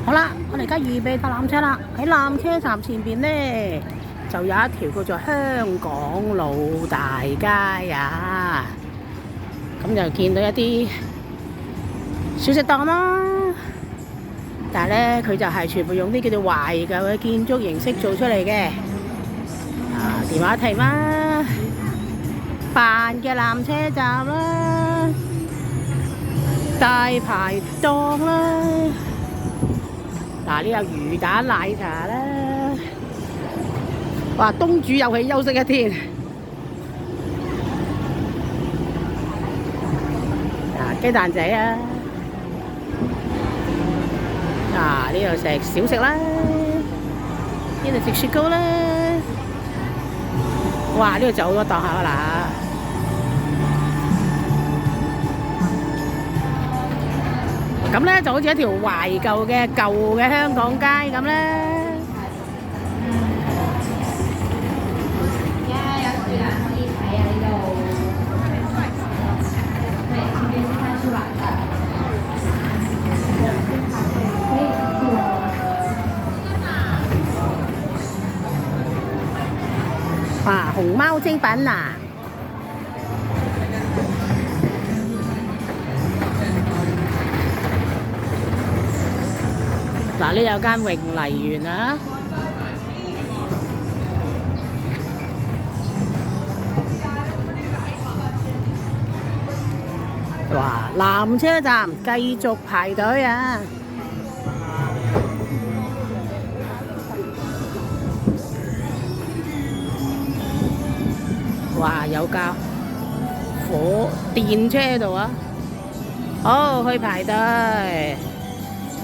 好啦，我哋而家預備搭纜車啦。喺纜車站前邊呢，就有一條叫做香港老大街啊。咁就見到一啲小食檔啦。但係呢，佢就係全部用啲叫做懷舊嘅建築形式做出嚟嘅。電話亭啦，扮嘅纜車站啦，大排檔啦。嗱，呢有魚蛋奶茶啦，哇！東主又去休息一天。雞蛋仔啊，呢度食小食啦，呢度食雪糕啦，哇！呢度就好多檔口啦。咁咧就好似一條懷舊嘅香港街咁咧。而家有樹欄可以睇啊！呢度係前面先睇樹欄㗎。哇！熊貓精品啊！嗱，呢有間榮麗園啊！哇！纜車站繼續排隊啊！哇！有架電車喺度啊！好，去排隊。